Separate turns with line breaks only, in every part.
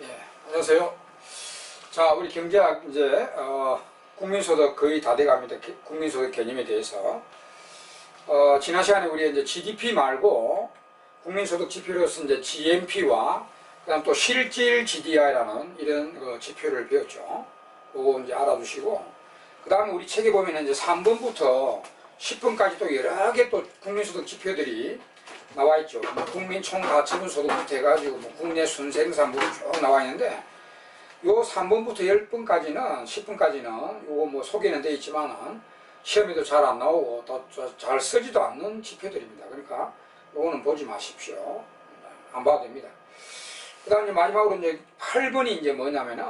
예, 안녕하세요. 자, 우리 경제학 이제 국민소득 거의 다 돼갑니다. 국민소득 개념에 대해서 지난 시간에 우리 이제 GDP 말고 국민소득 지표로서 이제 GNP와 그다음 또 실질 GDI라는 이런 지표를 배웠죠. 그거 이제 알아두시고 그다음에 우리 책에 보면 이제 3번부터 10번까지 또 여러 개 또 국민소득 지표들이 나와 있죠. 국민 총가치분소득부터 해가지고 국내 순생산물이 쭉 나와 있는데 요 3번부터 10번까지는 10번까지는 요거 뭐 소개는 되어 있지만은 시험에도 잘 안 나오고 또 잘 쓰지도 않는 지표들입니다. 그러니까 요거는 보지 마십시오. 안 봐도 됩니다. 그 다음에 마지막으로 이제 8번이 이제 뭐냐면은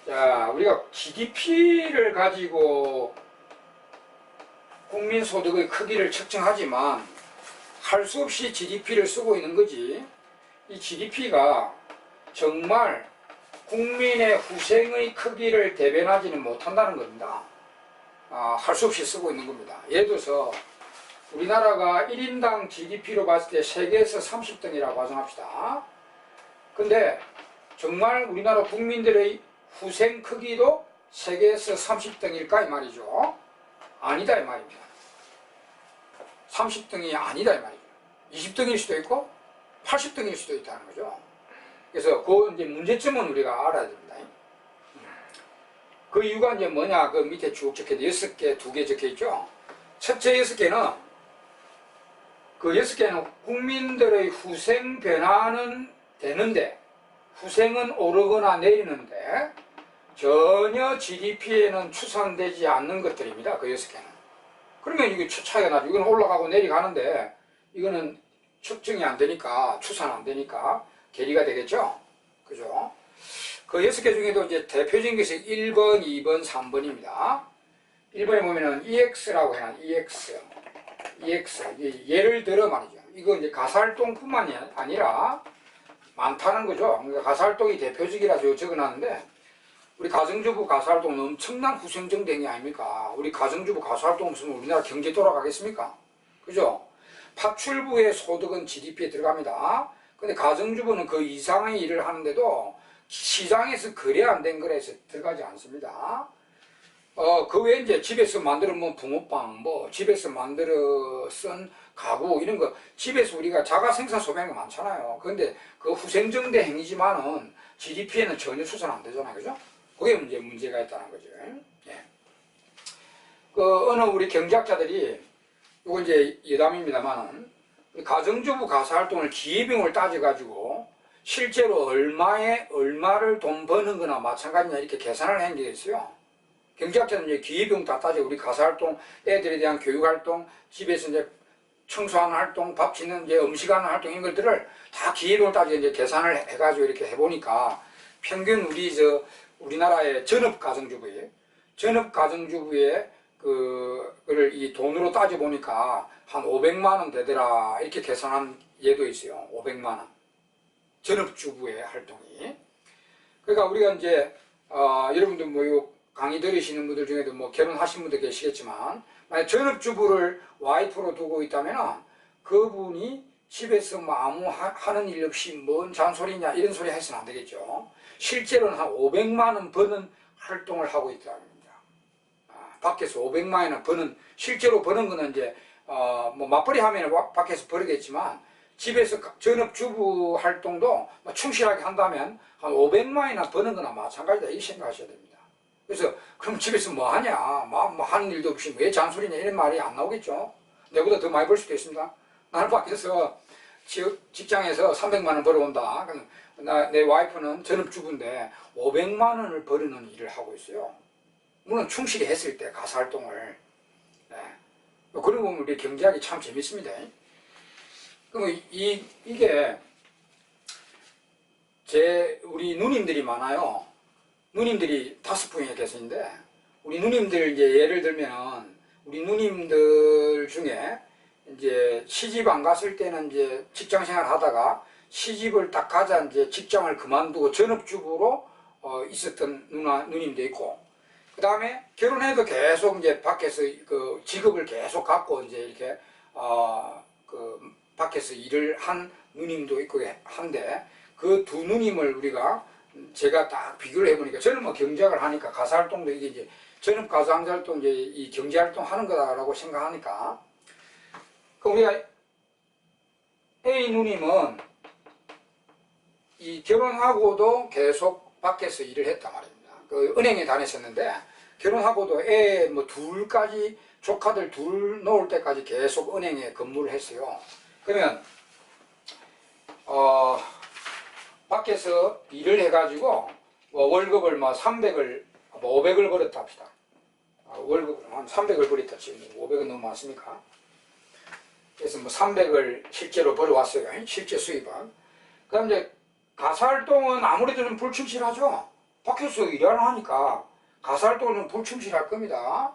자, 우리가 GDP를 가지고 국민소득의 크기를 측정하지만 할 수 없이 GDP를 쓰고 있는 거지 이 GDP가 정말 국민의 후생의 크기를 대변하지는 못한다는 겁니다. 할 수 없이 쓰고 있는 겁니다. 예를 들어서 우리나라가 1인당 GDP로 봤을 때 세계에서 30등이라고 가정합시다. 근데 정말 우리나라 국민들의 후생 크기도 세계에서 30등일까 이 말이죠. 아니다 이 말입니다. 30등이 아니다 이 말이죠. 20등일 수도 있고 80등일 수도 있다는 거죠. 그래서 그 이제 문제점은 우리가 알아야 됩니다. 그 이유가 이제 뭐냐, 그 밑에 쭉 적혀있는 6개, 2개 적혀있죠. 첫째 6개는 그 6개는 국민들의 후생 변화는 되는데 후생은 오르거나 내리는데 전혀 GDP에는 추산되지 않는 것들입니다. 그 6개는. 그러면 이게 차이가 나죠. 이건 올라가고 내려가는데 이거는 측정이 안 되니까 추산 안 되니까 괴리가 되겠죠. 그죠? 그 6개 중에도 이제 대표적인 것이 1번, 2번, 3번입니다. 1번에 보면은 EX라고 해놔. EX. 예를 들어 말이죠. 이거 이제 가사활동뿐만이 아니라 많다는 거죠. 그러니까 가사활동이 대표적이라서 적어놨는데 우리 가정주부 가사활동은 엄청난 후생정대행이 아닙니까? 우리 가정주부 가사활동 없으면 우리나라 경제 돌아가겠습니까? 그죠? 파출부의 소득은 GDP에 들어갑니다. 근데 가정주부는 그 이상의 일을 하는데도 시장에서 거래 안 된 거래에서 들어가지 않습니다. 그 외에 이제 집에서 만들어 먹은 붕어빵, 뭐 집에서 만들어 쓴 가구 이런 거 집에서 우리가 자가 생산 소비하는 거 많잖아요. 그런데 그 후생정대 행위지만은 GDP에는 전혀 추산 안 되잖아요. 그죠? 그게 문제가 있다는 거죠. 예. 어느 우리 경제학자들이 이거 이제 예담입니다만은 가정주부 가사활동을 기회비용을 따져가지고 실제로 얼마를 돈 버는 거나 마찬가지냐 이렇게 계산을 한 게 있어요. 경제학자는 이제 기회비용 다 따져 우리 가사활동, 애들에 대한 교육활동, 집에서 이제 청소하는 활동, 밥 짓는 이제 음식하는 활동 이런 것들을 다 기회비용을 따져 이제 계산을 해가지고 이렇게 해보니까 평균 우리나라의 전업가정주부의 그를 이 돈으로 따져보니까 한 500만원 되더라 이렇게 계산한 예도 있어요. 500만원 전업주부의 활동이. 그러니까 우리가 이제 여러분들 뭐 요 강의 들으시는 분들 중에도 뭐 결혼하신 분들 계시겠지만 만약 전업주부를 와이프로 두고 있다면 그분이 집에서 뭐 아무 하는 일 없이 뭔 잔소리냐 이런 소리 해서는 안 되겠죠. 실제로는 한 500만원 버는 활동을 하고 있다는 겁니다. 밖에서 500만원을 버는, 실제로 버는 거는 이제 뭐 맞벌이 하면 밖에서 버리겠지만 집에서 전업주부 활동도 충실하게 한다면 한 500만원이나 버는 거나 마찬가지다 이렇게 생각하셔야 됩니다. 그래서 그럼 집에서 뭐 하냐, 뭐 하는 일도 없이 왜 잔소리냐 이런 말이 안 나오겠죠. 내보다 더 많이 벌 수도 있습니다. 나는 밖에서 직장에서 300만원 벌어온다. 내 와이프는 전업주부인데 500만원을 벌이는 일을 하고 있어요. 물론 충실히 했을 때 가사활동을. 네. 그러고 보면 우리 경제학이 참 재밌습니다. 그럼 이게 우리 누님들이 많아요. 누님들이 5분이 계시는데 우리 누님들 이제 예를 들면 우리 누님들 중에 이제 시집 안 갔을 때는 이제 직장 생활 하다가 시집을 딱 가자 이제 직장을 그만두고 전업주부로 있었던 누님도 있고 그 다음에 결혼해도 계속 이제 밖에서 그 직업을 계속 갖고 이제 이렇게 그 밖에서 일을 한 누님도 있고 한데 그 두 누님을 우리가 제가 딱 비교를 해보니까 저는 뭐 경제학을 하니까 가사활동도 이게 이제 저는 가사활동 이제 이 경제활동 하는 거다라고 생각하니까 그 우리가 A 누님은 이 결혼하고도 계속 밖에서 일을 했단 말입니다. 그 은행에 다녔었는데 결혼하고도 애 뭐 둘까지 조카들 둘 놓을 때까지 계속 은행에 근무를 했어요. 그러면 밖에서 일을 해가지고 뭐 월급을 뭐 300을 뭐 500을 벌었다 합시다. 월급 한 300을 벌었다 지금 500은 너무 많습니까? 그래서 뭐 300을 실제로 벌어왔어요. 실제 수입은. 그다음 이제 가사활동은 아무래도 좀 불충실하죠. 밖에서 일을 하니까 가사활동은 좀 불충실할 겁니다.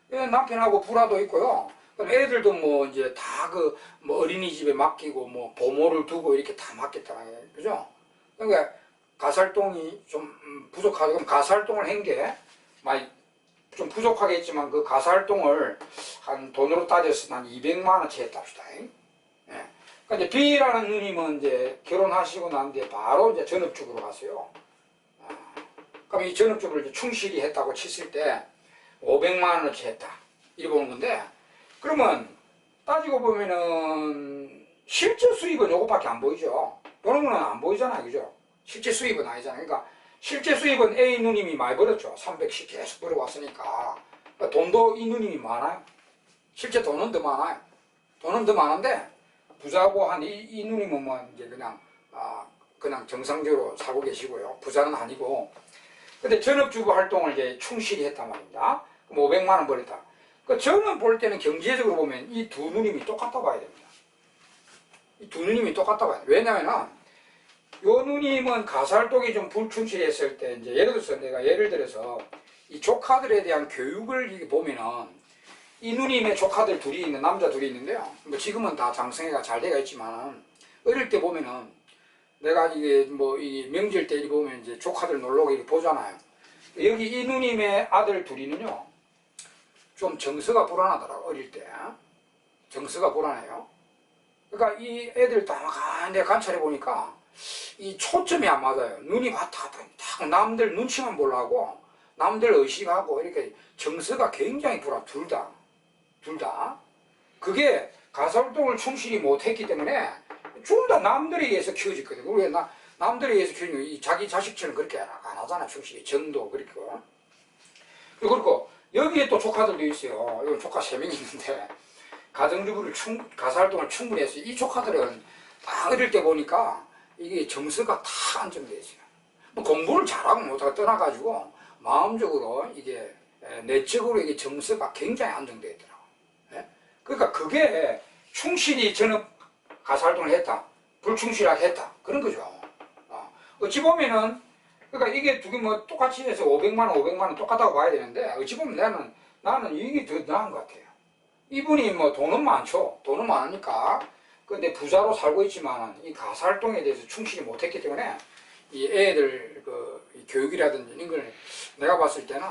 남편하고 불화도 있고요. 그럼 애들도 뭐 이제 다 그 뭐 어린이집에 맡기고 뭐 보모를 두고 이렇게 다 맡겼다는 거예요. 그죠? 그러니까 가사활동이 좀 부족하고 그럼 가사활동을 한 게 많이 좀 부족하겠지만 그 가사활동을 한 돈으로 따져서 한 200만 원치 했다 합시다. 예. 그러니까 이제 B라는 누님은 이제 결혼하시고 난 뒤에 바로 이제 전업주부로 갔어요. 그럼 이 전업주부를 이제 충실히 했다고 쳤을 때 500만 원어치 했다. 이렇게 보는 건데, 그러면 따지고 보면은 실제 수입은 요것밖에 안 보이죠. 요런 거는 안 보이잖아요. 그죠? 실제 수입은 아니잖아요. 그러니까 실제 수입은 A 누님이 많이 벌었죠. 300씩 계속 벌어왔으니까. 그러니까 돈도 이 누님이 많아요. 실제 돈은 더 많아요. 돈은 더 많은데, 부자고 한 이 누님은 뭐 이제 그냥 정상적으로 살고 계시고요. 부자는 아니고. 근데 전업주부 활동을 이제 충실히 했단 말입니다. 그럼 500만 원 벌었다. 그 저는 볼 때는 경제적으로 보면 이 두 누님이 똑같다 봐야 됩니다. 이 두 누님이 똑같다 봐야 돼요. 왜냐면은 요 누님은 가사활동이 좀 불충실했을 때 이제 예를 들어서 이 조카들에 대한 교육을 보면은 이 누님의 조카들 둘이 있는 남자 둘이 있는데요. 뭐 지금은 다 장성애가 잘 돼가 있지만 어릴 때 보면은 내가 이게 뭐 이 명절 때 보면 이제 조카들 놀러 오고 이렇게 보잖아요. 여기 이 누님의 아들 둘이는요 좀 정서가 불안하더라고. 어릴 때 정서가 불안해요. 그러니까 이 애들 다 내가 관찰해 보니까 이 초점이 안 맞아요. 눈이 딱 남들 눈치만 보려고 남들 의식하고 이렇게 정서가 굉장히 불안. 둘 다. 그게 가사활동을 충실히 못했기 때문에 좀 더 남들에 의해서 키워졌거든요. 우리 남들에 의해서 키우는 이 자기 자식처럼 그렇게 안 하잖아. 충실히 정도 그렇고. 그리고 여기에 또 조카들도 있어요. 이건 조카 3명이 있는데 가정주부를 가사활동을 충분히 했어요. 이 조카들은 다 어릴 때 보니까 이게 정서가 다 안정되어 있어요. 뭐 공부를 잘하고 못하고 떠나가지고 마음적으로 이게 내적으로 이게 정서가 굉장히 안정되어 있더라고요. 네? 그러니까 그게 충실히 저는 가사활동을 했다. 불충실하게 했다. 그런 거죠. 어찌 보면은, 그러니까 이게 두 개 뭐 똑같이 해서 500만 원 똑같다고 봐야 되는데, 어찌 보면 나는 이게 더 나은 것 같아요. 이분이 뭐 돈은 많죠. 돈은 많으니까. 근데 부자로 살고 있지만, 이 가사활동에 대해서 충실히 못했기 때문에, 이 애들 이 교육이라든지 이런 걸 내가 봤을 때는,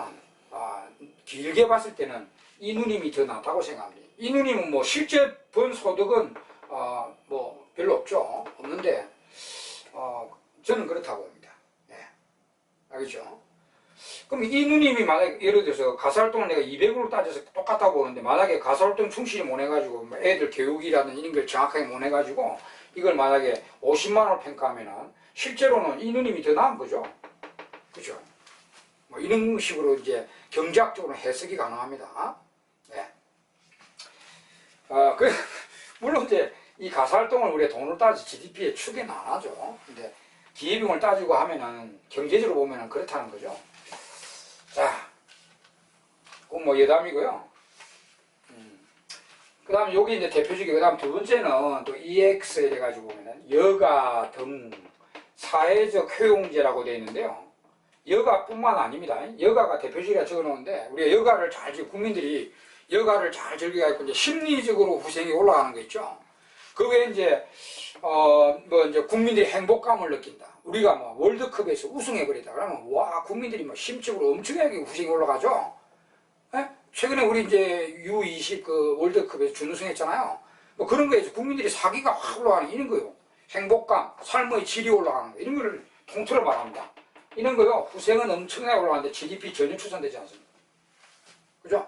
길게 봤을 때는 이 누님이 더 낫다고 생각합니다. 이 누님은 뭐 실제 번 소득은 뭐 별로 없는데 저는 그렇다고 봅니다. 네. 알겠죠? 그럼 이 누님이 만약에 예를 들어서 가사활동을 내가 200으로 따져서 똑같다고 보는데 만약에 가사활동 충실히 못 해가지고 애들 교육이라든지 이런 걸 정확하게 못 해가지고 이걸 만약에 50만 원을 평가하면은 실제로는 이 누님이 더 나은 거죠. 그죠? 뭐 이런 식으로 이제 경제학적으로 해석이 가능합니다. 네. 물론 이제 이 가사활동을 우리가 돈으로 따져서 GDP의 축에는 안 하죠. 근데 기회비용을 따지고 하면은 경제적으로 보면은 그렇다는 거죠. 자, 그건 뭐 예담이고요. 그 다음 여기 이제 대표적인 그 다음 두 번째는 또 EX에 해가지고 보면은 여가 등 사회적 효용제라고 되어 있는데요. 여가뿐만 아닙니다. 여가가 대표적이라 적어놓은데 우리가 여가를 국민들이 여가를 잘 즐겨가지고 이제 심리적으로 후생이 올라가는 거 있죠. 그 외에 이제 뭐 이제 국민들이 행복감을 느낀다. 우리가 뭐 월드컵에서 우승해버리다 그러면 와 국민들이 뭐 심적으로 엄청나게 후생이 올라가죠. 에? 최근에 우리 이제 U20 그 월드컵에서 준우승했잖아요. 뭐 그런 거에서 국민들이 사기가 확 올라가는 이런 거예요. 행복감, 삶의 질이 올라가는 거, 이런 걸 통틀어 말합니다. 이런 거요, 후생은 엄청나게 올라가는데 GDP 전혀 추산되지 않습니다. 그죠?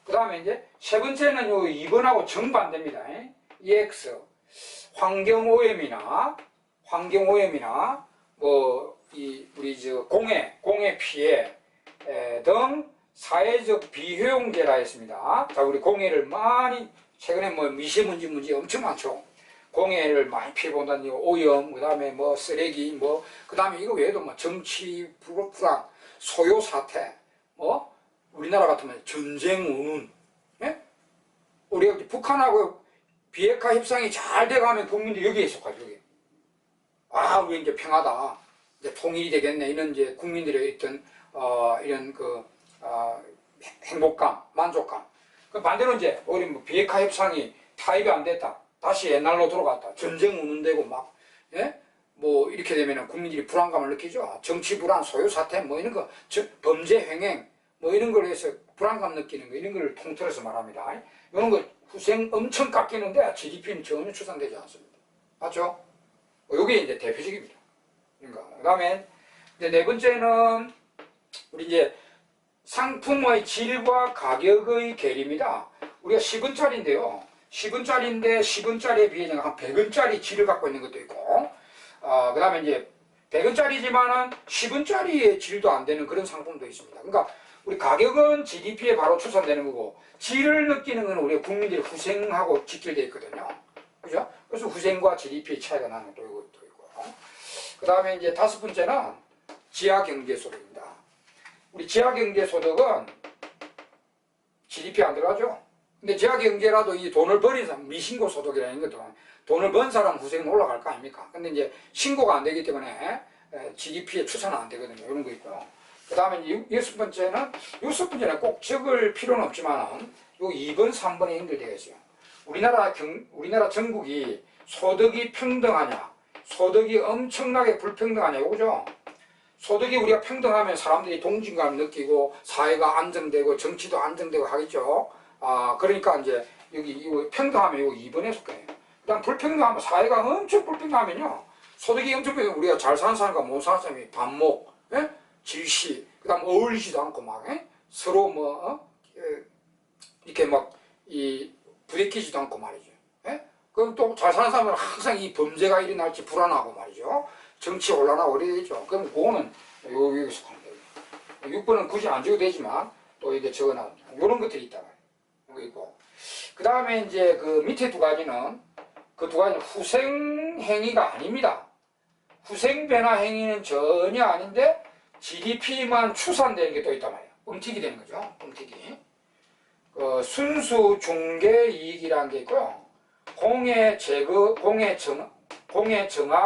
그 다음에 이제 세 번째는 요 2번하고 정반대입니다. EX. 환경오염이나, 우리 공해 피해 등 사회적 비효용제라 했습니다. 자, 우리 공해를 많이, 최근에 미세먼지 문제 엄청 많죠. 공해를 많이 피해본다는 오염, 그 다음에 쓰레기, 그 다음에 이거 외에도 정치 불안, 소요 사태, 우리나라 같으면 전쟁 운운, 예? 우리 북한하고 비핵화 협상이 잘 돼가면 국민들이 여기에 속하죠, 여기. 우리 이제 평화다. 이제 통일이 되겠네. 이런 이제 국민들의 어떤, 이런 행복감, 만족감. 그 반대로 이제, 우리 비핵화 협상이 타입이 안 됐다. 다시 옛날로 돌아갔다. 전쟁 운운되고 이렇게 되면은 국민들이 불안감을 느끼죠. 정치 불안, 소요 사태, 이런 거, 범죄 횡행, 이런 걸로 해서 불안감 느끼는 거, 이런 걸 통틀어서 말합니다. 이런 거 후생 엄청 깎이는데 GDP는 전혀 추산되지 않습니다. 맞죠? 이게 이제 대표적입니다. 그 다음에 네 번째는 우리 이제 상품의 질과 가격의 괴리입니다. 우리가 10원짜리인데요. 10원짜리에 비해 한 100원짜리 질을 갖고 있는 것도 있고, 그 다음에 이제 100원짜리지만은 10원짜리의 질도 안 되는 그런 상품도 있습니다. 그러니까 우리 가격은 GDP에 바로 추산되는 거고, 질을 느끼는 건 우리 국민들이 후생하고 직결되어 있거든요. 그죠? 그래서 후생과 GDP의 차이가 나는 또 이것도 있고. 그 다음에 이제 다섯 번째는 지하경제소득입니다. 우리 지하경제소득은 GDP 안 들어가죠? 근데 지하경제라도 이 돈을 버린 사람, 미신고 소득이라는 것도 돈을 번 사람 후생은 올라갈 거 아닙니까? 근데 이제 신고가 안 되기 때문에 GDP에 추산은 안 되거든요. 이런 거 있고요. 그 다음에 여섯 번째는 꼭 적을 필요는 없지만은 요 2번, 3번에 연결되어 있어요. 우리나라 전국이 소득이 평등하냐, 소득이 엄청나게 불평등하냐, 이거죠. 소득이 우리가 평등하면 사람들이 동질감을 느끼고 사회가 안정되고 정치도 안정되고 하겠죠. 그러니까 이제 여기 평등하면 이거 2번에 속해요. 그다음 불평등하면 사회가 엄청 불평등하면요. 소득이 엄청 평등, 우리가 잘 사는 사람과 못 사는 사람이 반목, 질시, 그다음 어울리지도 않고 서로 이렇게 부대끼지도 않고 말이죠. 그럼 또 잘 사는 사람은 항상 이 범죄가 일어날지 불안하고 말이죠. 정치 혼란하고 이래 되죠. 그럼 그거는 여기서 하면 돼요. 6번은 굳이 안 적어도 되지만 또 이게 적어놔 이런 것들이 있다 말이에요. 있고. 그 다음에 이제 그 밑에 두 가지는 후생 행위가 아닙니다. 후생 변화 행위는 전혀 아닌데 GDP만 추산되는 게 또 있단 말이에요. 뻥튀기 되는 거죠. 뻥튀기. 순수 중개 이익이라는 게 있고요. 공해 정화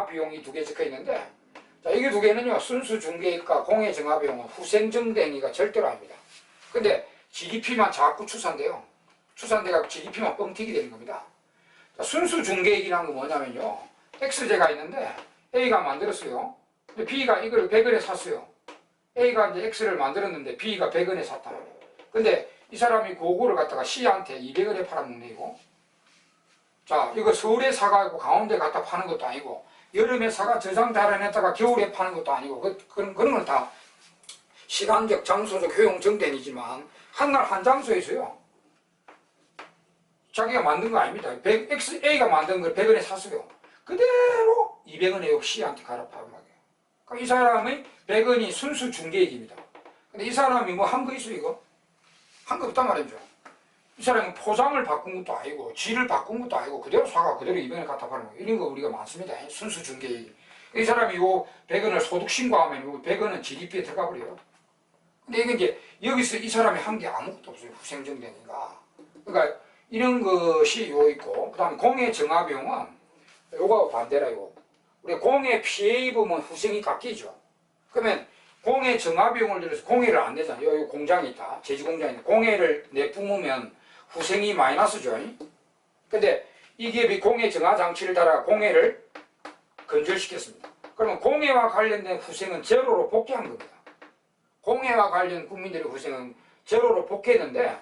비용이 두 개 적혀 있는데, 자, 이게 두 개는요, 순수 중개이익과 공해 정화 비용은 후생 정대 행위가 절대로 아닙니다. 근데 GDP만 자꾸 추산돼요. 추산돼가 GDP만 뻥튀기 되는 겁니다. 자, 순수 중개이익이라는 건 뭐냐면요, X제가 있는데 A가 만들었어요. 근데 B가 이걸 100원에 샀어요. A가 이제 X를 만들었는데 B가 100원에 샀다 말이에요. 근데 이 사람이 그거를 갖다가 C한테 200원에 팔아먹는 거고, 자, 이거 서울에 사가지고 강원도에 갖다 파는 것도 아니고, 여름에 사가 저장 달아냈다가 겨울에 파는 것도 아니고, 그런 건 다 시간적, 장소적 효용 정된이지만, 한날 한 장소에서요, 자기가 만든 거 아닙니다. A가 만든 걸 100원에 샀어요. 그대로 200원에 여기 C한테 갈아 팔아먹어요. 그러니까 이 사람의 100원이 순수 중개이익입니다. 근데 이 사람이 한 거 있어, 이거? 한 거 없단 말이죠. 이 사람은 포장을 바꾼 것도 아니고 질을 바꾼 것도 아니고 그대로 사가 그대로 200원에 갖다 파는 거 이런 거 우리가 많습니다. 순수 중개이익. 이 사람이 요 100원을 소득 신고하면 요 100원은 GDP에 들어가 버려요. 근데 이게 이제 여기서 이 사람이 한 게 아무것도 없어요. 후생정대니까. 그러니까 이런 것이 요 있고, 그 다음에 공해 정화 비용은 요거하고 반대라 요. 우리 공해 피해 입으면 후생이 깎이죠. 그러면 공해 정화 비용을 들여서 공해를 안 내잖아요. 여기 공장이 있다. 제주 공장이 있다. 공해를 내뿜으면 후생이 마이너스죠. 근데 이 기업이 공해 정화 장치를 달아 공해를 건절시켰습니다. 그러면 공해와 관련된 후생은 제로로 복귀한 겁니다. 공해와 관련 국민들의 후생은 제로로 복귀했는데,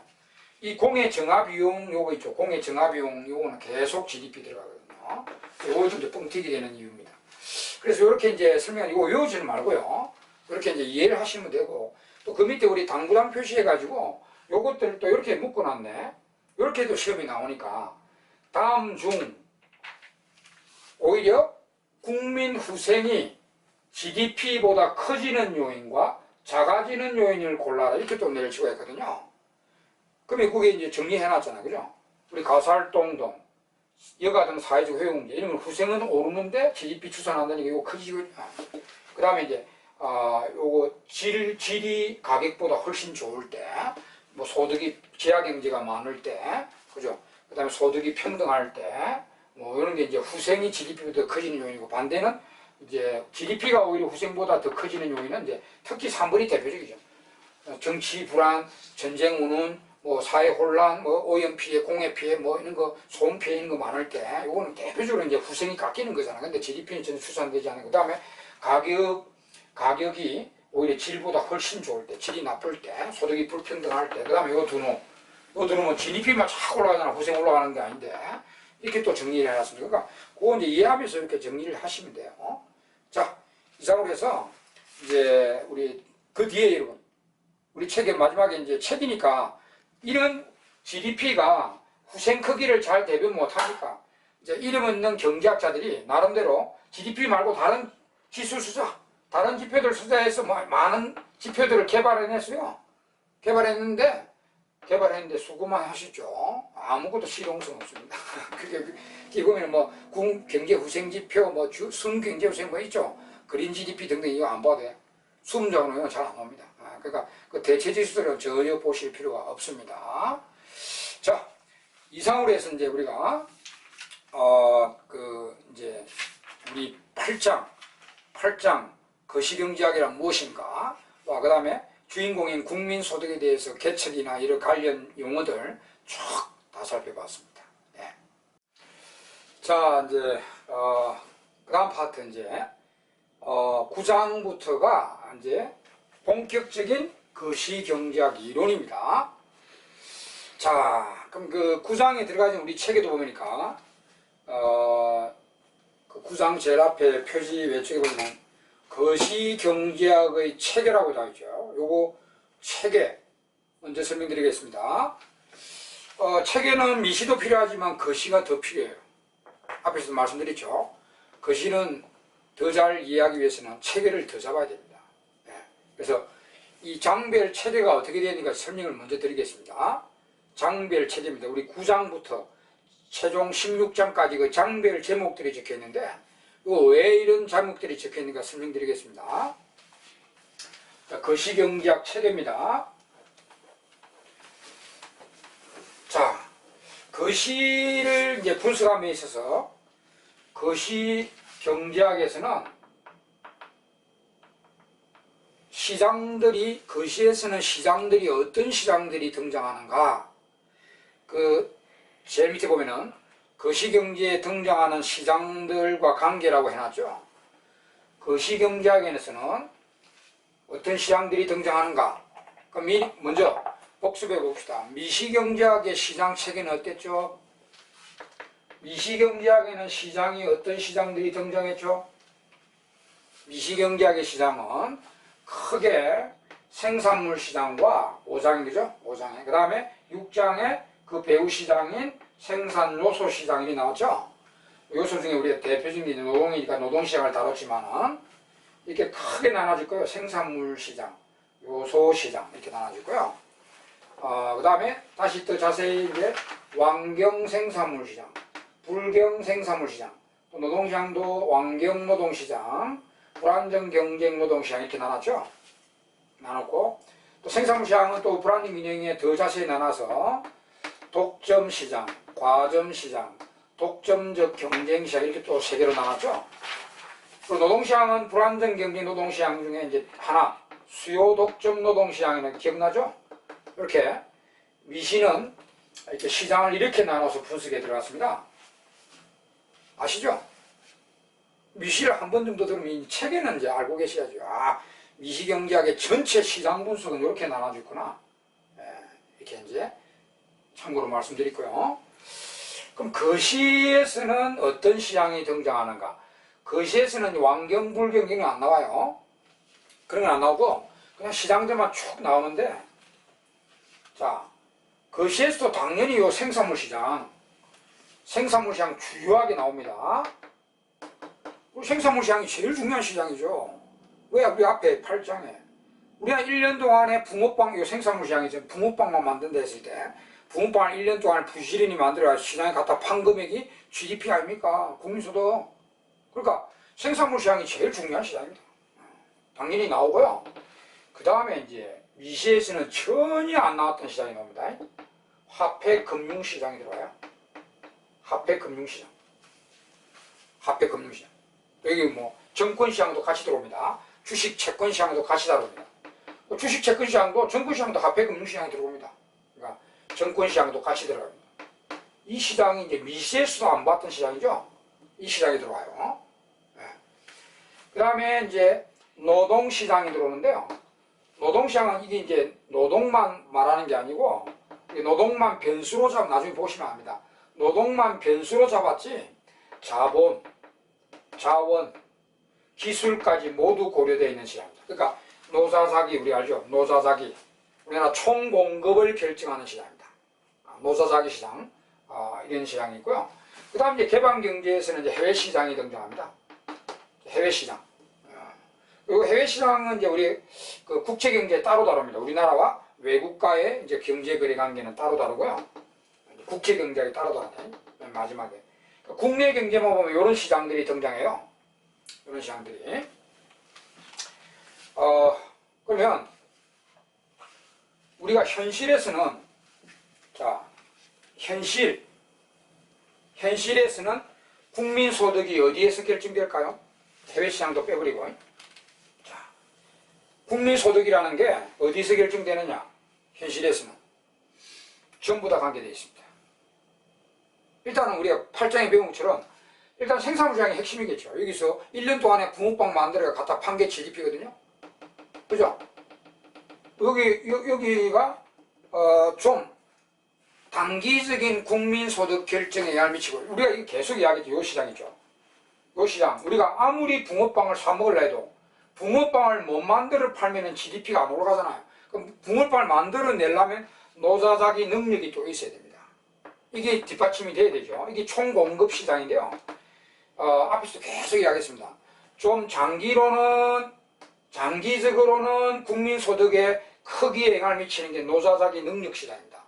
이 공해 정화 비용 요거 있죠. 공해 정화 비용 요거는 계속 GDP 들어가거든요. 이거 좀 이제 뻥튀기 되는 이유입니다. 그래서 이렇게 이제 설명, 이거 외우지는 말고요. 이렇게 이제 이해를 하시면 되고, 또 그 밑에 우리 당구장 표시해가지고, 요것들을 또 이렇게 묶어놨네. 이렇게도 시험이 나오니까, 다음 중, 오히려 국민 후생이 GDP보다 커지는 요인과 작아지는 요인을 골라라. 이렇게 또 내려치고 했거든요. 그러면 그게 이제 정리해놨잖아요. 그죠? 우리 가사활동, 여가 등 사회적 효용문제. 이러면 후생은 오르는데 GDP 추산한다니까 이거 커지거든요. 그 다음에 이제, 요거 질이 가격보다 훨씬 좋을 때, 뭐 소득이 지하경제가 많을 때, 그죠? 그 다음에 소득이 평등할 때, 뭐 이런 게 이제 후생이 GDP보다 더 커지는 요인이고, 반대는 이제 GDP가 오히려 후생보다 더 커지는 요인은 이제 특히 3번이 대표적이죠. 정치 불안, 전쟁 운운, 뭐 사회 혼란, 뭐 오염 피해, 공해 피해, 뭐 이런 거 소음 피해 이런 거 많을 때, 이거는 대표적으로 이제 후생이 깎이는 거잖아. 근데 GDP는 전혀 추산되지 않는 거. 그다음에 가격이 오히려 질보다 훨씬 좋을 때, 질이 나쁠 때, 소득이 불평등할 때, 그다음에 요 두 놈은 GDP만 자꾸 올라가잖아. 후생 올라가는 게 아닌데. 이렇게 또 정리를 해놨습니다. 그러니까 그거 이제 이해하면서 이렇게 정리를 하시면 돼요. 자, 이상으로 해서 이제 우리 그 뒤에 여러분, 우리 책의 마지막에 이제 책이니까 이런 GDP가 후생 크기를 잘 대변 못하니까 이제 이름 있는 경제학자들이 나름대로 GDP 말고 다른 지수 수자, 다른 지표들 수자해서 많은 지표들을 개발해냈어요. 개발했는데 수고만 하시죠. 아무것도 실용성 없습니다. 그게 보면 뭐 경제 후생 지표, 뭐 순 경제 후생 뭐 있죠. 그린 GDP 등등 이거 안 봐도 돼. 숨정은 잘 안 옵니다. 그러니까 그 대체 지수들은 전혀 보실 필요가 없습니다. 자, 이상으로 해서 이제 우리가 이제 우리 8장 거시경제학이란 무엇인가, 그 다음에 주인공인 국민소득에 대해서 개척이나 이런 관련 용어들 쭉 다 살펴봤습니다. 네. 자, 이제 그 다음 파트 이제 9장부터가 이제 본격적인 거시경제학 이론입니다. 자, 그럼 그 9장에 들어가진 우리 책에도 보니까 그 9장 제일 앞에 표지 외쪽에 보면 거시경제학의 체계라고 되어 있죠. 요거 체계 먼저 설명드리겠습니다. 체계는 미시도 필요하지만 거시가 더 필요해요. 앞에서도 말씀드렸죠. 거시는 더 잘 이해하기 위해서는 체계를 더 잡아야 됩니다. 네. 그래서 이 장별 체계가 어떻게 되는가 설명을 먼저 드리겠습니다. 장별 체계입니다. 우리 9장부터 최종 16장까지 그 장별 제목들이 적혀 있는데, 왜 이런 제목들이 적혀 있는가 설명드리겠습니다. 자, 거시경제학 체계입니다. 자, 거시를 이제 분석함에 있어서 거시경제학에서는 거시에서는 시장들이 어떤 시장들이 등장하는가, 그 제일 밑에 보면은 거시경제에 등장하는 시장들과 관계라고 해놨죠. 거시경제학에서는 어떤 시장들이 등장하는가. 그럼 먼저 복습해 봅시다. 미시경제학의 시장 체계는 어땠죠? 미시경제학에는 시장이 어떤 시장들이 등장했죠? 미시경제학의 시장은 크게 생산물 시장과 5장인 거죠. 5장에. 그 다음에 6장에 그 배후 시장인 생산 요소 시장이 나왔죠. 요소 중에 우리가 대표적인 노동이니까 노동시장을 다뤘지만은 이렇게 크게 나눠질 거예요. 생산물 시장, 요소 시장 이렇게 나눠질 거예요. 그 다음에 다시 더 자세히 이제 완경 생산물 시장, 불경 생산물 시장, 또 노동시장도 완경 노동시장, 불안정 경쟁 노동시장 이렇게 나눴죠. 나눴고, 또 생산물 시장은 또 불안정 경쟁에 더 자세히 나눠서 독점 시장, 과점 시장, 독점적 경쟁 시장 이렇게 또 세 개로 나눴죠. 그리고 노동시장은 불안정 경쟁 노동시장 중에 이제 하나, 수요 독점 노동시장이라는 게 기억나죠? 이렇게 미시는 이렇게 시장을 이렇게 나눠서 분석에 들어갔습니다. 아시죠? 미시를 한 번 정도 들으면 이 책에는 이제 알고 계셔야죠. 미시경제학의 전체 시장 분석은 이렇게 나눠졌구나. 이렇게 이제 참고로 말씀드리고요. 그럼 거시에서는 어떤 시장이 등장하는가? 거시에서는 왕경, 불경경이 안 나와요. 그런 건 안 나오고 그냥 시장들만 쭉 나오는데, 자, 거시에서도 당연히 요 생산물 시장 주요하게 나옵니다. 생산물 시장이 제일 중요한 시장이죠. 왜? 우리 앞에 8장에 우리가 1년 동안에 붕어빵, 요 생산물 시장에서 붕어빵만 만든다 했을 때 붕어빵을 1년 동안에 부지런히 만들어야 시장에 갖다 판 금액이 GDP 아닙니까? 국민소득. 그러니까 생산물 시장이 제일 중요한 시장입니다. 당연히 나오고요. 그 다음에 이제 미시에서는 전혀 안 나왔던 시장이 나옵니다. 화폐 금융시장이 들어와요. 화폐 금융시장. 여기 뭐 정권시장도 같이 들어옵니다. 주식 채권시장도 같이 들어옵니다. 주식 채권시장도 정권시장도 화폐 금융시장이 들어옵니다. 그러니까 정권시장도 같이 들어갑니다. 이 시장이 이제 미시에서도 안 봤던 시장이죠. 이 시장이 들어와요. 네. 그 다음에 이제 노동시장이 들어오는데요. 노동시장은 이게 이제 노동만 말하는 게 아니고, 노동만 변수로 나중에 보시면 압니다. 노동만 변수로 잡았지 자원, 기술까지 모두 고려되어 있는 시장입니다. 그러니까 노사사기, 우리 알죠? 노사사기, 우리나라 총공급을 결정하는 시장입니다. 노사사기 시장, 이런 시장이 있고요. 그 다음 이제 개방경제에서는 이제 해외시장이 등장합니다. 해외시장. 그리고 해외시장은 이제 우리 그 국제경제에 따로 다릅니다. 우리나라와 외국과의 이제 경제거래 관계는 따로 다르고요. 국제경제에 따로 다르네. 마지막에. 국내 경제만 보면 이런 시장들이 등장해요. 이런 시장들이. 그러면 우리가 현실에서는, 자, 현실에서는 국민소득이 어디에서 결정될까요? 해외시장도 빼버리고. 자, 국민소득이라는 게 어디서 결정되느냐? 현실에서는 전부 다 관계되어 있습니다. 일단은 우리가 8장에 배운 것처럼 일단 생산물 시장이 핵심이겠죠. 여기서 1년 동안에 붕어빵 만들어가 갖다 판 게 GDP거든요. 그죠? 여기가 좀 단기적인 국민소득 결정에 영향을 미치고, 우리가 계속 이야기했죠. 요 시장이죠. 요 시장. 우리가 아무리 붕어빵을 사 먹으려 해도 붕어빵을 못 만들어 팔면은 GDP가 안 올라가잖아요. 그럼 붕어빵을 만들어내려면 노사자기 능력이 또 있어야 됩니다. 이게 뒷받침이 돼야 되죠. 이게 총공급 시장인데요. 앞에서도 계속 이야기했습니다. 좀 장기적으로는 국민소득의 크기에 영향을 미치는 게 노사자기 능력 시장입니다.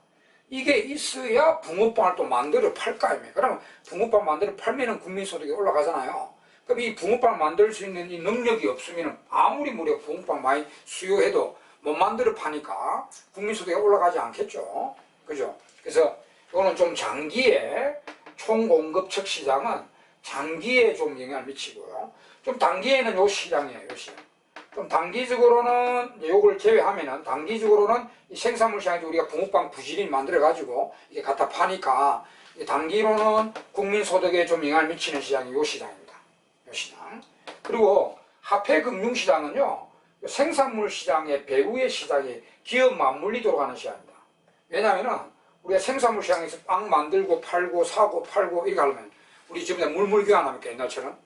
이게 있어야 붕어빵을 또 만들어 팔 거 아닙니까? 그러면 붕어빵 만들어 팔면은 국민소득이 올라가잖아요. 그럼 이 붕어빵을 만들 수 있는 이 능력이 없으면 아무리 우리가 붕어빵 많이 수요해도 못 만들어 파니까 국민소득이 올라가지 않겠죠. 그죠? 그래서 이거는 좀 장기에, 총공급측 시장은 장기에 좀 영향을 미치고요. 좀 단기에는 요 시장이에요. 요 시장. 좀 단기적으로는 요걸 제외하면은, 단기적으로는 이 생산물 시장에서 우리가 붕어빵 부지런히 만들어가지고 이게 갖다 파니까, 단기로는 국민소득에 좀 영향을 미치는 시장이 요 시장입니다. 요 시장. 그리고 화폐금융시장은요, 생산물 시장의 배후의 시장이 기업 맞물리 돌아가는 시장입니다. 왜냐면은 우리가 생산물 시장에서 빵 만들고 팔고 사고 팔고 이렇게 하려면 우리 지금 물물교환 합니까? 옛날처럼?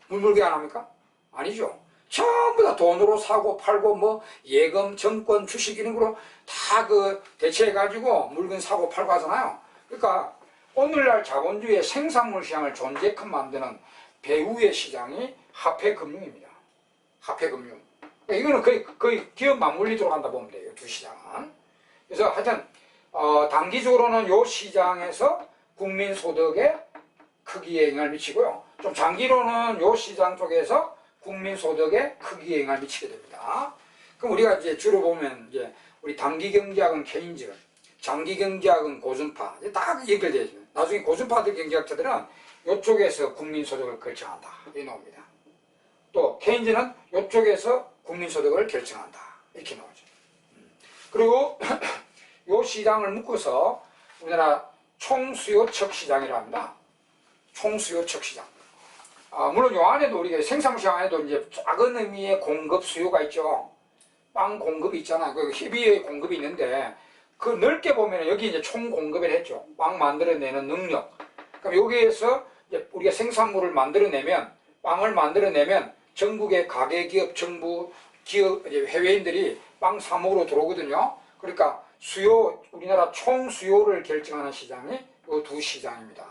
물물교환 합니까? 아니죠. 전부 다 돈으로 사고 팔고 뭐 예금, 정권, 주식 이런 거로 다 그 대체해가지고 물건 사고 팔고 하잖아요. 그러니까 오늘날 자본주의의 생산물 시장을 존재큰 만드는 배후의 시장이 화폐금융입니다. 화폐금융. 이거는 거의 기업 맞물리 들어간다 보면 돼요. 두 시장은. 그래서 하여튼 단기적으로는 요 시장에서 국민소득의 크기에 영향을 미치고요. 좀 장기로는 요 시장 쪽에서 국민소득의 크기에 영향을 미치게 됩니다. 그럼 우리가 이제 주로 보면 이제 우리 단기경제학은 케인즈, 장기경제학은 고준파, 다 연결되어 있습니다. 나중에 고준파들 경제학자들은 이쪽에서 국민소득을 결정한다. 이렇게 나옵니다. 또 케인즈는 이쪽에서 국민소득을 결정한다. 이렇게 나오죠. 그리고 이 시장을 묶어서 우리나라 총수요측 시장이라 합니다. 총수요측 시장. 물론 요 안에도 우리가 생산물 시장 안에도 이제 작은 의미의 공급 수요가 있죠. 빵 공급이 있잖아요. 그 희비의 공급이 있는데 그 넓게 보면 여기 이제 총 공급을 했죠. 빵 만들어내는 능력. 그럼 여기에서 이제 우리가 생산물을 만들어내면, 빵을 만들어내면 전국의 가게 기업, 정부, 기업, 이제 해외인들이 빵 사 먹으러 들어오거든요. 그러니까 수요, 우리나라 총 수요를 결정하는 시장이 이 두 시장입니다.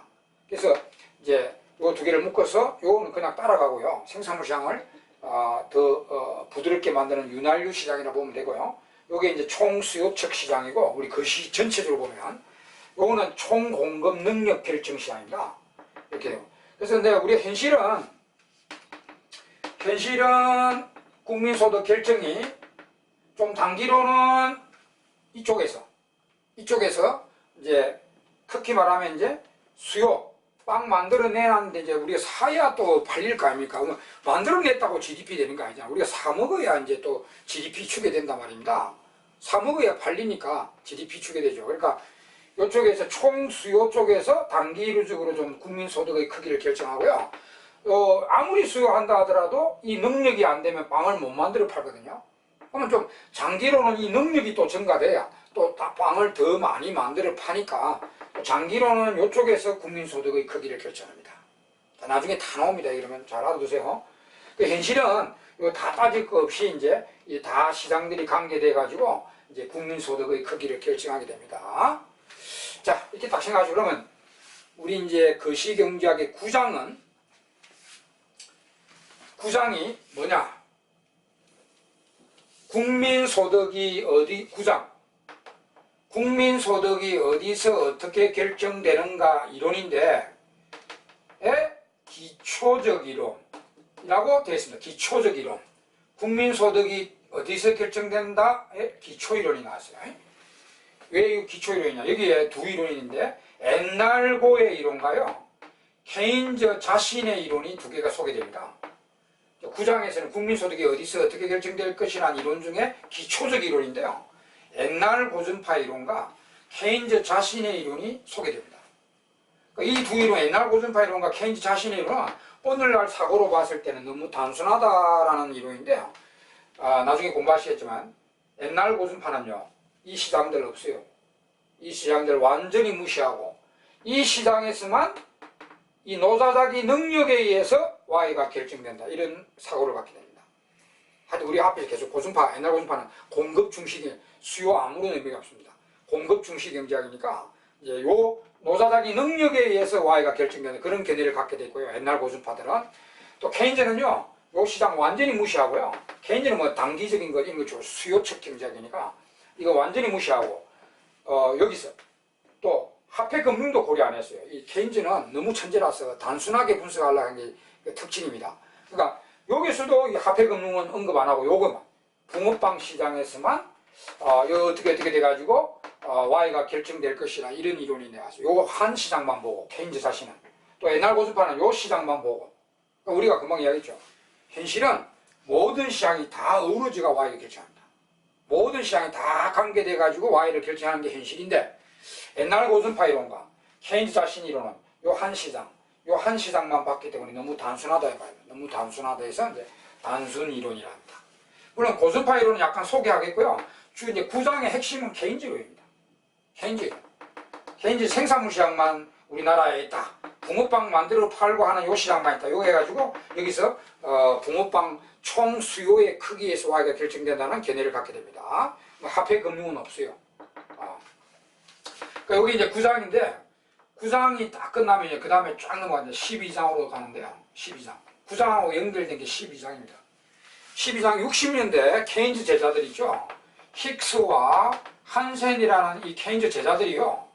그래서 이제 이 두 개를 묶어서 요거는 그냥 따라가고요. 생산물 시장을 더 부드럽게 만드는 윤활유 시장이라 보면 되고요. 요게 이제 총 수요측 시장이고, 우리 거시 전체적으로 보면 요거는 총 공급 능력 결정 시장입니다. 이렇게 돼요. 그래서 근데 우리 현실은 국민소득 결정이 좀 단기로는 이쪽에서 이제 특히 말하면 이제 수요, 빵 만들어내놨는데 이제 우리가 사야 또 팔릴 거 아닙니까? 만들어냈다고 GDP 되는 거 아니잖아. 우리가 사 먹어야 이제 또 GDP 축이 된단 말입니다. 사 먹어야 팔리니까 GDP 축이 되죠. 그러니까 이쪽에서 총 수요 쪽에서 단기적으로 좀 국민소득의 크기를 결정하고요. 아무리 수요한다 하더라도 이 능력이 안 되면 빵을 못 만들어 팔거든요. 그러면 좀 장기로는 이 능력이 또 증가돼야 또 빵을 더 많이 만들어 파니까 장기로는 이쪽에서 국민소득의 크기를 결정합니다. 나중에 다 나옵니다. 이러면 잘 알아두세요. 그 현실은 이거 다 따질 거 없이 이제 다 시장들이 관계돼 가지고 이제 국민소득의 크기를 결정하게 됩니다. 자, 이렇게 딱 생각하시고 그러면 우리 이제 거시경제학의 구장이 뭐냐? 국민소득이 국민소득이 어디서 어떻게 결정되는가 이론인데, 기초적 이론이라고 되어 있습니다. 기초적 이론. 국민소득이 어디서 결정된다? 기초이론이 나왔어요. 왜 기초이론이냐? 여기에 두 이론이 있는데, 옛날고의 이론과요, 케인즈 자신의 이론이 두 개가 소개됩니다. 9장에서는 국민소득이 어디서 어떻게 결정될 것이라는 이론 중에 기초적 이론인데요, 옛날 고전파 이론과 케인즈 자신의 이론이 소개됩니다. 이 두 이론, 옛날 고전파 이론과 케인즈 자신의 이론은 오늘날 사고로 봤을 때는 너무 단순하다라는 이론인데요, 나중에 공부하시겠지만 옛날 고전파는요, 이 시장들 없어요. 이 시장들 완전히 무시하고 이 시장에서만 이 노자작이 능력에 의해서 Y가 결정된다, 이런 사고를 갖게 됩니다. 하여튼 우리 앞에서 계속 고전파, 옛날 고전파는 공급 중시, 수요 아무런 의미가 없습니다. 공급 중시 경제학이니까 이제 요 노자작이 능력에 의해서 Y가 결정되는 그런 견해를 갖게 됐고요. 옛날 고전파들은. 또 케인즈는요, 요 시장 완전히 무시하고요. 케인즈는 뭐 단기적인 거, 이런 거 수요측 경제학이니까 이거 완전히 무시하고, 여기서 또 화폐금융도 고려 안 했어요. 이 케인즈는 너무 천재라서 단순하게 분석하려고 한 게 특징입니다. 그러니까 여기서도 이 화폐금융은 언급 안 하고 요것만, 붕어빵 시장에서만 어떻게 돼가지고 Y가 결정될 것이라, 이런 이론이 나왔어요. 요 한 시장만 보고, 케인즈 자신은. 또 옛날 고전파는 요 시장만 보고. 그러니까 우리가 금방 이야기했죠. 현실은 모든 시장이 다 어우러져가 Y를 결정합니다. 모든 시장이 다 관계돼가지고 Y를 결정하는 게 현실인데, 옛날 고전파 이론과 케인즈 자신 이론은 요 한 시장만 봤기 때문에 너무 단순하다 해봐요. 너무 단순하다 해서 이제 단순 이론이라 합니다. 물론 고전파 이론은 약간 소개하겠고요. 주 이제 9장의 핵심은 케인즈 이론입니다. 케인즈 생산물 시장만 우리나라에 있다. 붕어빵 만들어 팔고 하는 요 시장만 있다. 요거 해가지고 여기서 붕어빵 총 수요의 크기에서 Y가 결정된다는 견해를 갖게 됩니다. 화폐 금융은 없어요. 그러니까 여기 이제 9장인데, 9장이 딱 끝나면 그 다음에 쫙 넘어가는데 12장으로 가는데요. 12장. 9장하고 연결된 게 12장입니다. 12장 60년대 케인즈 제자들 있죠. 힉스와 한센이라는 이 케인즈 제자들이요,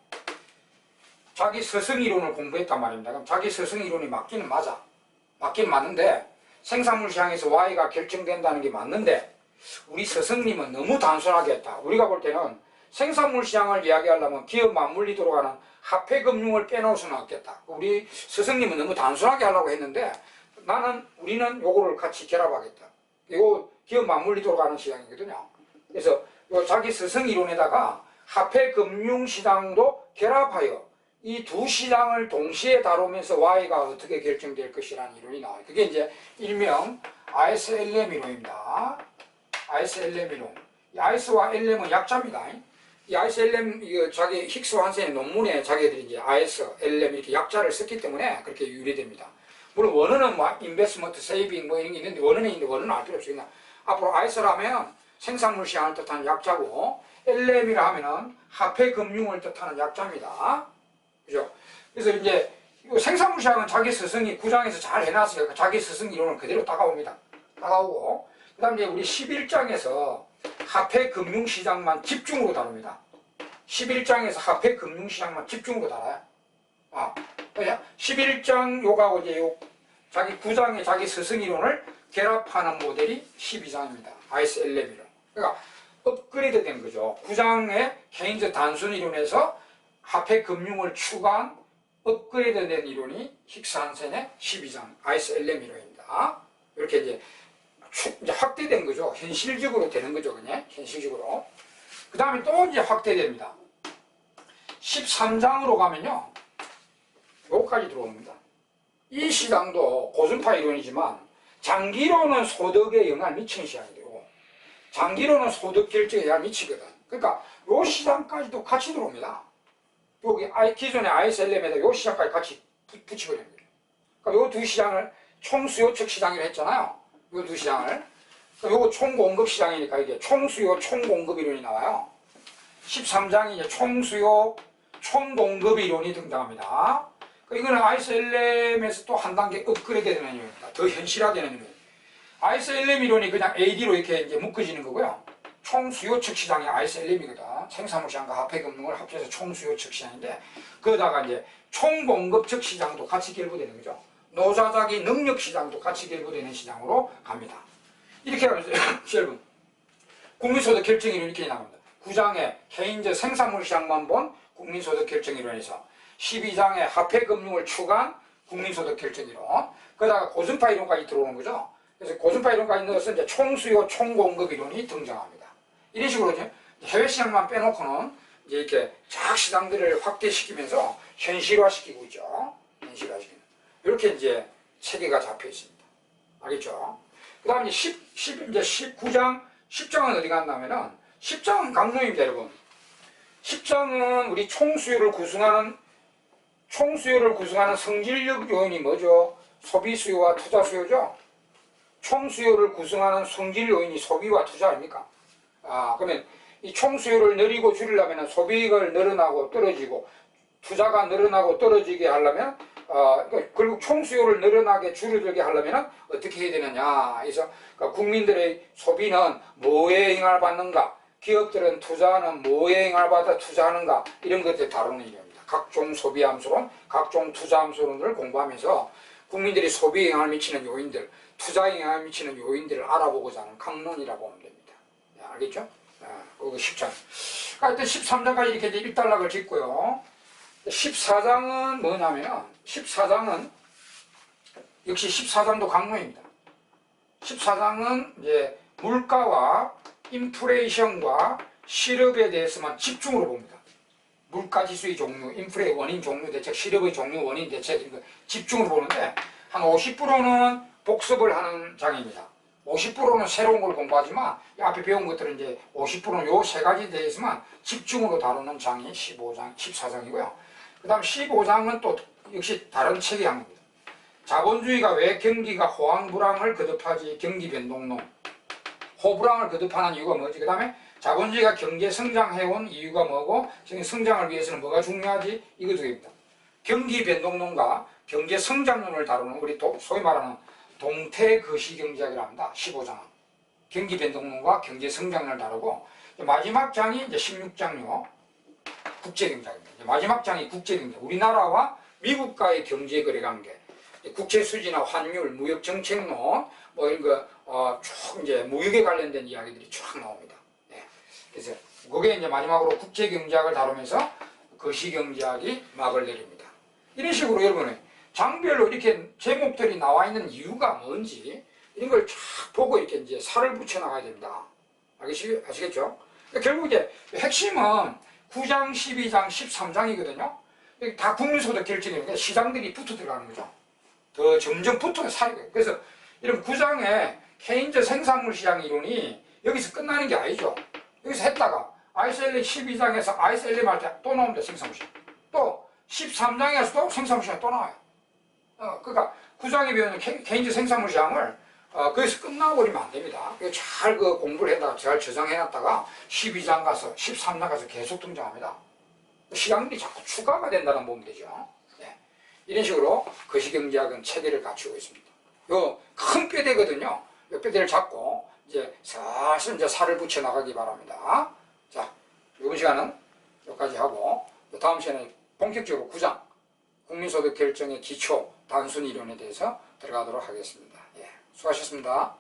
자기 스승 이론을 공부했단 말입니다. 그럼 자기 스승 이론이 맞기는 맞는데, 생산물 시장에서 Y가 결정된다는 게 맞는데, 우리 스승님은 너무 단순하게 했다. 우리가 볼 때는 생산물 시장을 이야기하려면 기업 맞물리 돌아가는 화폐금융을 빼놓을 수는 없겠다. 우리 스승님은 너무 단순하게 하려고 했는데, 우리는 요거를 같이 결합하겠다. 이거 기업 맞물리 돌아가는 시장이거든요. 그래서 요 자기 스승 이론에다가 화폐금융 시장도 결합하여 이 두 시장을 동시에 다루면서 Y가 어떻게 결정될 것이라는 이론이 나와요. 그게 이제 일명 ISLM 이론입니다. ISLM 이론. 이 IS와 LM은 약자입니다. 이 ISLM, 이거 자기 힉스 한센의 논문에 자기들이 이제 IS, LM 이렇게 약자를 썼기 때문에 그렇게 유리됩니다. 물론 원어는 뭐 인베스먼트, 세이빙 뭐 이런 게 있는데 원어는 있는데 원어는 알 필요 없어요. 그냥 앞으로 IS라면 생산물 시장을 뜻하는 약자고 LM이라 하면은 화폐 금융을 뜻하는 약자입니다. 그죠? 그래서 이제 생산물 시장은 자기 스승이 구장에서 잘 해놨으니까 자기 스승 이론을 그대로 따라옵니다. 따라오고 그 다음에 우리 11장에서 화폐 금융 시장만 집중으로 다룹니다. 11장에서 화폐 금융 시장만 집중으로 다뤄요. 11장 요가고 이제 요 자기 구장의 자기 스승 이론을 결합하는 모델이 12장입니다. ISLM 이론. 그러니까 업그레이드 된 거죠. 구장의 케인즈 단순 이론에서 화폐 금융을 추가한 업그레이드 된 이론이 힉스 한센의 12장 ISLM 이론입니다. 이렇게 이제 확대된 거죠. 현실적으로 되는 거죠. 그냥 현실적으로. 그 다음에 또 이제 확대됩니다. 13장으로 가면요. 여기까지 들어옵니다. 이 시장도 고순파 이론이지만 장기로는 소득에 영향을 미치는 시장이 되고 장기로는 소득 결정에 영향을 미치거든. 그러니까 요 시장까지도 같이 들어옵니다. 여기 기존의 ISLM에다 요 시장까지 같이 붙여버리는 거예요. 그러니까 요 두 시장을 총수요측 시장이라고 했잖아요. 요 두 시장을. 그러니까 요거 총공급 시장이니까 이게 총수요, 총공급 이론이 나와요. 13장이 이제 총수요, 총공급 이론이 등장합니다. 이거는 ISLM에서 또 한 단계 업그레이드 되는 이론입니다. 더 현실화되는 이론. ISLM 이론이 그냥 AD로 이렇게 이제 묶어지는 거고요. 총수요측 시장이 ISLM이거든. 생산물 시장과 화폐금융을 합쳐서 총수요측 시장인데, 거기다가 이제 총공급측 시장도 같이 결부되는 거죠. 노자자기 능력 시장도 같이 결부되는 시장으로 갑니다. 이렇게 하면서, 여러분, 국민소득 결정 이론이 이렇게 나옵니다. 9장에 케인즈 생산물 시장만 본 국민소득 결정 이론에서 12장에 화폐금융을 추가한 국민소득 결정 이론, 거기다가 고순파 이론까지 들어오는 거죠. 그래서 고순파 이론까지 넣어서 이제 총수요, 총공급 이론이 등장합니다. 이런 식으로 이제 해외 시장만 빼놓고는 이제 이렇게 작 시장들을 확대시키면서 현실화시키고 있죠. 현실화시키는. 이렇게 이제 체계가 잡혀 있습니다. 알겠죠? 그 다음에 이제 19장, 10장은 어디 갔냐면은 10장은 강론입니다, 여러분. 10장은 우리 총수요를 구성하는 성질력 요인이 뭐죠? 소비수요와 투자수요죠? 총수요를 구성하는 성질 요인이 소비와 투자 아닙니까? 그러면 이 총수요를 늘리고 줄이려면 소비가 늘어나고 떨어지고 투자가 늘어나고 떨어지게 하려면 결국 총수요를 늘어나게 줄어들게 하려면 어떻게 해야 되느냐. 그래서 국민들의 소비는 뭐에 영향을 받는가, 기업들은 투자는 뭐에 영향을 받아 투자하는가, 이런 것들 다루는 일입니다. 각종 소비 함수론, 각종 투자 함수론을 공부하면서 국민들이 소비에 영향을 미치는 요인들, 투자에 영향을 미치는 요인들을 알아보고자 하는 강론이라고 보면 됩니다. 네, 알겠죠? 그거 10장. 하여튼 13장까지 이렇게 일단락을 짓고요. 14장은 뭐냐면, 14장은 역시 14장도 강론입니다. 14장은 이제 물가와 인플레이션과 실업에 대해서만 집중으로 봅니다. 물가지수의 종류, 인플레의 원인 종류 대책, 실업의 종류 원인 대책 이런 거 집중으로 보는데 한 50%는 복습을 하는 장입니다. 50%는 새로운 걸 공부하지만 이 앞에 배운 것들은 이제 50%는 요 세 가지에 대해서만 집중으로 다루는 장이 15장, 14장이고요. 그 다음 15장은 또 역시 다른 책의 항목입니다. 자본주의가 왜 경기가 호황불황을 거듭하지? 경기 변동론. 호불황을 거듭하는 이유가 뭐지? 그 다음에 자본주의가 경제 성장해온 이유가 뭐고, 성장을 위해서는 뭐가 중요하지? 이거 두 개입니다. 경기 변동론과 경제 성장론을 다루는 우리 소위 말하는 동태거시경제학이라고 합니다. 15장은. 경기 변동론과 경제 성장론을 다루고, 마지막 장이 이제 16장요. 국제경제학입니다. 마지막 장이 국제경제학. 우리나라와 미국과의 경제 거래 관계. 국제 수지나 환율, 무역 정책론, 뭐 이런 거, 쭉 이제 무역에 관련된 이야기들이 쫙 나옵니다. 네. 그래서 그게 이제 마지막으로 국제경제학을 다루면서 거시경제학이 막을 내립니다. 이런 식으로 여러분의 장별로 이렇게 제목들이 나와 있는 이유가 뭔지 이런 걸 쫙 보고 이렇게 이제 살을 붙여 나가야 됩니다. 아시겠죠? 그러니까 결국 이제 핵심은 9장, 12장, 13장이거든요. 다 국민소득 결정이니까 시장들이 붙어 들어가는 거죠. 더 점점 붙어 살게. 그래서 이런 9장에 케인즈 생산물 시장 이론이 여기서 끝나는 게 아니죠. 여기서 했다가 ISLA 12장에서 ISLA 할 때 또 나옵니다. 생산무시. 또 13장에서도 생산무시가 또 나와요. 그러니까 9장에 배우는 케인즈 생산무시항을 거기서 끝나버리면 안 됩니다. 잘 공부를 해다가 잘 저장해놨다가 12장 가서 13장 가서 계속 등장합니다. 시간들이 자꾸 추가가 된다는 보면 되죠. 네. 이런 식으로 거시경제학은 체계를 갖추고 있습니다. 요 큰 뼈대거든요. 이 뼈대를 잡고 이제 슬슬 이제 살을 붙여 나가기 바랍니다. 자, 이번 시간은 여기까지 하고 다음 시간에 본격적으로 9장 국민소득 결정의 기초 단순 이론에 대해서 들어가도록 하겠습니다. 예, 수고하셨습니다.